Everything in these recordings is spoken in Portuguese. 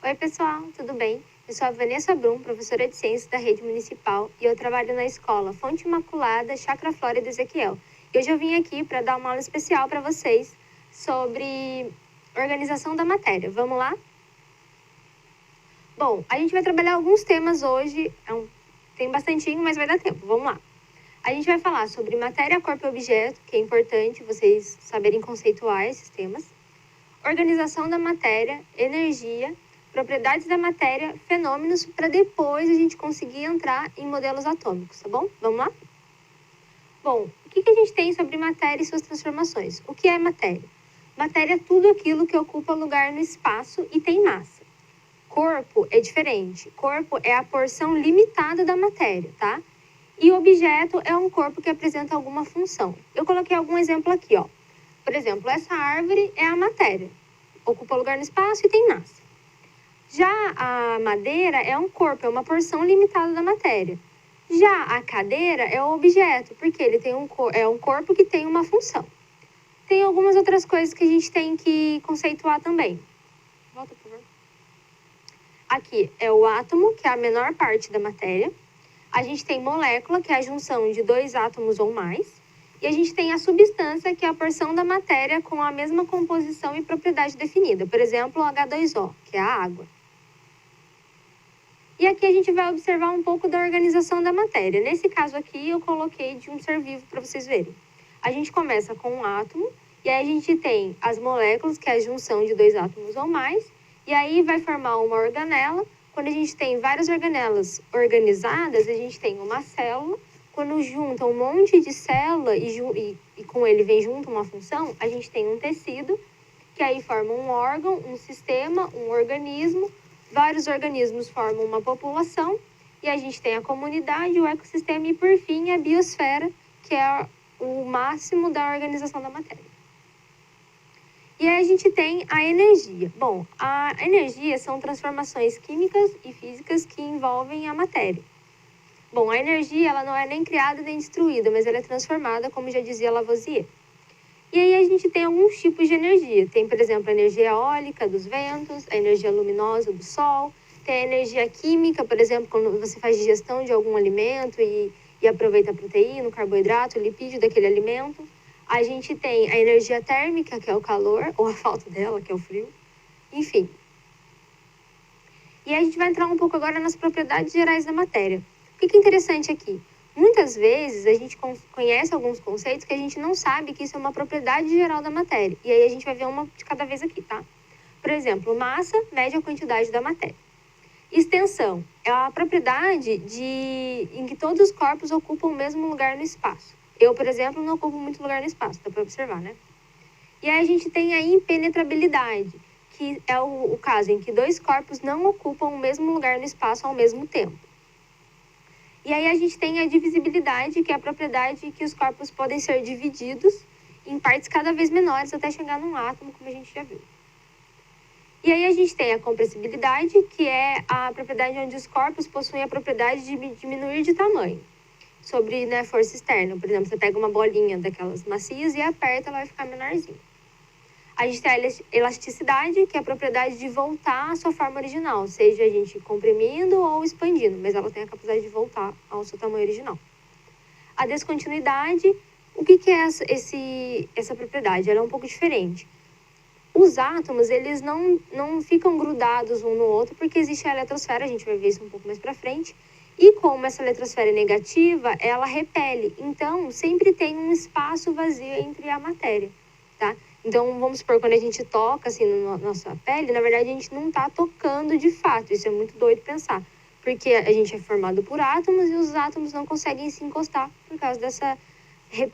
Oi, pessoal, tudo bem? Eu sou a Vanessa Brum, professora de Ciências da Rede Municipal, e eu trabalho na escola Fonte Imaculada, Chácara Flórida Ezequiel. E hoje eu vim aqui para dar uma aula especial para vocês sobre organização da matéria. Vamos lá? Bom, a gente vai trabalhar alguns temas hoje, tem bastantinho, mas vai dar tempo. Vamos lá. A gente vai falar sobre matéria, corpo e objeto, que é importante vocês saberem conceituar esses temas. Organização da matéria, energia, propriedades da matéria, fenômenos, para depois a gente conseguir entrar em modelos atômicos, tá bom? Vamos lá? Bom, o que a gente tem sobre matéria e suas transformações? O que é matéria? Matéria é tudo aquilo que ocupa lugar no espaço e tem massa. Corpo é diferente. Corpo é a porção limitada da matéria, tá? E objeto é um corpo que apresenta alguma função. Eu coloquei algum exemplo aqui, ó. Por exemplo, essa árvore é a matéria. Ocupa lugar no espaço e tem massa. Já a madeira é um corpo, é uma porção limitada da matéria. Já a cadeira é o objeto, porque ele tem é um corpo que tem uma função. Tem algumas outras coisas que a gente tem que conceituar também. Volta, por favor. Aqui é o átomo, que é a menor parte da matéria. A gente tem molécula, que é a junção de dois átomos ou mais. E a gente tem a substância, que é a porção da matéria com a mesma composição e propriedade definida. Por exemplo, o H2O, que é a água. E aqui a gente vai observar um pouco da organização da matéria. Nesse caso aqui, eu coloquei de um ser vivo para vocês verem. A gente começa com um átomo, e aí a gente tem as moléculas, que é a junção de dois átomos ou mais, e aí vai formar uma organela. Quando a gente tem várias organelas organizadas, a gente tem uma célula. Quando junta um monte de célula e com ele vem junto uma função, a gente tem um tecido, que aí forma um órgão, um sistema, um organismo. Vários organismos formam uma população, e a gente tem a comunidade, o ecossistema e, por fim, a biosfera, que é o máximo da organização da matéria. E aí a gente tem a energia. Bom, a energia são transformações químicas e físicas que envolvem a matéria. Bom, a energia ela não é nem criada nem destruída, mas ela é transformada, como já dizia Lavoisier. E aí a gente tem alguns tipos de energia. Tem, por exemplo, a energia eólica dos ventos, a energia luminosa do sol, tem a energia química, por exemplo, quando você faz digestão de algum alimento e aproveita a proteína, o carboidrato, o lipídio daquele alimento. A gente tem a energia térmica, que é o calor, ou a falta dela, que é o frio. Enfim. E aí a gente vai entrar um pouco agora nas propriedades gerais da matéria. O que é interessante aqui? Muitas vezes a gente conhece alguns conceitos que a gente não sabe que isso é uma propriedade geral da matéria. E aí a gente vai ver uma de cada vez aqui, tá? Por exemplo, massa mede a quantidade da matéria. Extensão é a propriedade em que todos os corpos ocupam o mesmo lugar no espaço. Eu, por exemplo, não ocupo muito lugar no espaço, dá para observar, né? E aí a gente tem a impenetrabilidade, que é o caso em que dois corpos não ocupam o mesmo lugar no espaço ao mesmo tempo. E aí a gente tem a divisibilidade, que é a propriedade que os corpos podem ser divididos em partes cada vez menores até chegar num átomo, como a gente já viu. E aí a gente tem a compressibilidade, que é a propriedade onde os corpos possuem a propriedade de diminuir de tamanho. Sobre, né, força externa. Por exemplo, você pega uma bolinha daquelas macias e aperta, ela vai ficar menorzinha. A gente tem a elasticidade, que é a propriedade de voltar à sua forma original, seja a gente comprimindo ou expandindo, mas ela tem a capacidade de voltar ao seu tamanho original. A descontinuidade, o que é essa propriedade? Ela é um pouco diferente. Os átomos, eles não ficam grudados um no outro, porque existe a eletrosfera, a gente vai ver isso um pouco mais pra frente, e como essa eletrosfera é negativa, ela repele. Então, sempre tem um espaço vazio entre a matéria, tá? Então, vamos supor, quando a gente toca, assim, na nossa pele, na verdade, a gente não tá tocando de fato. Isso é muito doido pensar. Porque a gente é formado por átomos e os átomos não conseguem se encostar por causa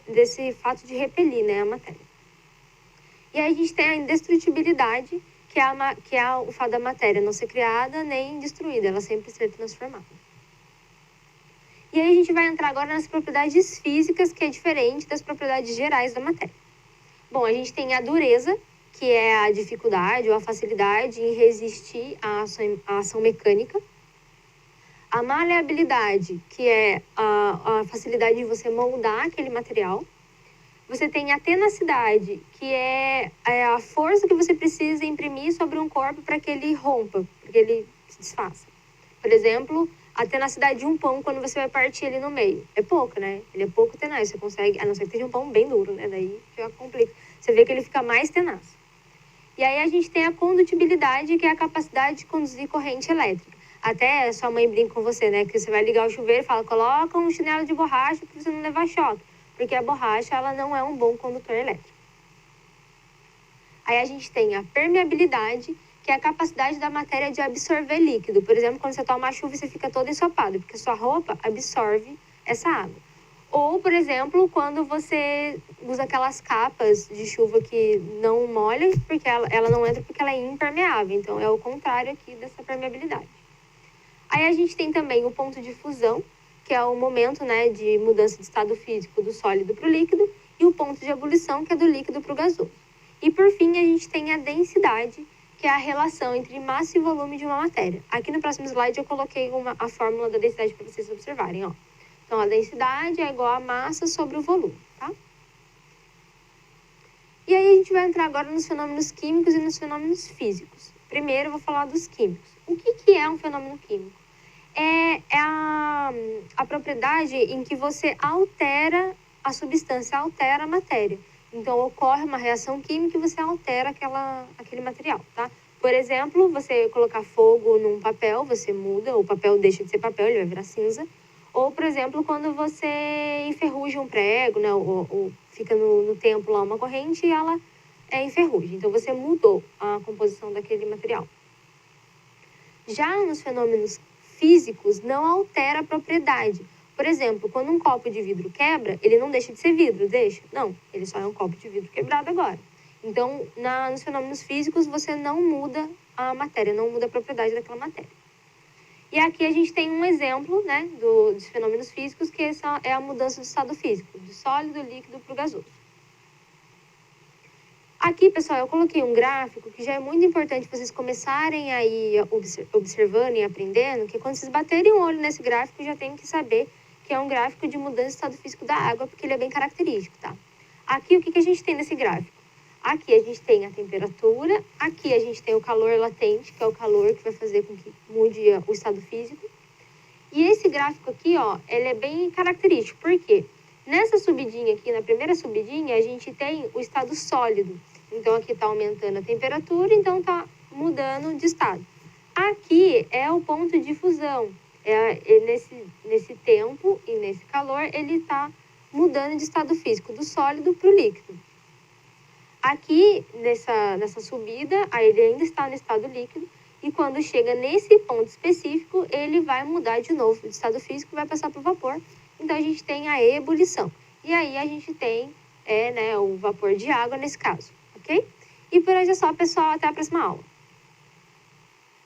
desse fato de repelir, né, a matéria. E aí a gente tem a indestrutibilidade, que é o fato da matéria não ser criada nem destruída, ela sempre ser transformada. E aí a gente vai entrar agora nas propriedades físicas, que é diferente das propriedades gerais da matéria. Bom, a gente tem a dureza, que é a dificuldade ou a facilidade em resistir à ação mecânica. A maleabilidade, que é a facilidade de você moldar aquele material. Você tem a tenacidade, que é a força que você precisa imprimir sobre um corpo para que ele rompa, para que ele se desfaça. Por exemplo, a tenacidade de um pão quando você vai partir ele no meio. É pouco, né? Ele é pouco tenaz. Você consegue, a não ser que seja um pão bem duro, né? Daí já complica. Você vê que ele fica mais tenaz. E aí a gente tem a condutibilidade, que é a capacidade de conduzir corrente elétrica. Até sua mãe brinca com você, né? Que você vai ligar o chuveiro e fala, coloca um chinelo de borracha para você não levar choque. Porque a borracha, ela não é um bom condutor elétrico. Aí a gente tem a permeabilidade, que é a capacidade da matéria de absorver líquido. Por exemplo, quando você toma uma chuva, você fica todo ensopado, porque sua roupa absorve essa água. Ou, por exemplo, quando você usa aquelas capas de chuva que não molham, porque ela não entra porque ela é impermeável. Então, é o contrário aqui dessa permeabilidade. Aí a gente tem também o ponto de fusão, que é o momento, né, de mudança de estado físico do sólido para o líquido, e o ponto de ebulição, que é do líquido para o gasoso. E por fim, a gente tem a densidade, que é a relação entre massa e volume de uma matéria. Aqui no próximo slide eu coloquei a fórmula da densidade para vocês observarem, ó. Então, a densidade é igual a massa sobre o volume, tá? E aí a gente vai entrar agora nos fenômenos químicos e nos fenômenos físicos. Primeiro eu vou falar dos químicos. O que é um fenômeno químico? É a propriedade em que você altera a substância, altera a matéria. Então, ocorre uma reação química e você altera aquele material, tá? Por exemplo, você colocar fogo num papel, você muda, o papel deixa de ser papel, ele vai virar cinza. Ou, por exemplo, quando você enferruja um prego, né? Ou fica no tempo lá uma corrente e ela enferruja. Então, você mudou a composição daquele material. Já nos fenômenos físicos, não altera a propriedade. Por exemplo, quando um copo de vidro quebra, ele não deixa de ser vidro, deixa? Não, ele só é um copo de vidro quebrado agora. Então, nos fenômenos físicos, você não muda a matéria, não muda a propriedade daquela matéria. E aqui a gente tem um exemplo, né, dos fenômenos físicos, que é a mudança do estado físico, do sólido, líquido para o gasoso. Aqui, pessoal, eu coloquei um gráfico que já é muito importante vocês começarem a ir observando e aprendendo, que quando vocês baterem o olho nesse gráfico, já tem que saber que é um gráfico de mudança de estado físico da água, porque ele é bem característico, tá? Aqui, o que a gente tem nesse gráfico? Aqui a gente tem a temperatura, aqui a gente tem o calor latente, que é o calor que vai fazer com que mude o estado físico. E esse gráfico aqui, ó, ele é bem característico, por quê? Nessa subidinha aqui, na primeira subidinha, a gente tem o estado sólido. Então, aqui está aumentando a temperatura, então está mudando de estado. Aqui é o ponto de fusão. Nesse tempo e nesse calor, ele está mudando de estado físico, do sólido para o líquido. Aqui, nessa subida, aí ele ainda está no estado líquido, e quando chega nesse ponto específico, ele vai mudar de novo de estado físico e vai passar para o vapor. Então, a gente tem a ebulição. E aí, a gente tem o vapor de água nesse caso, ok? E por hoje é só, pessoal. Até a próxima aula.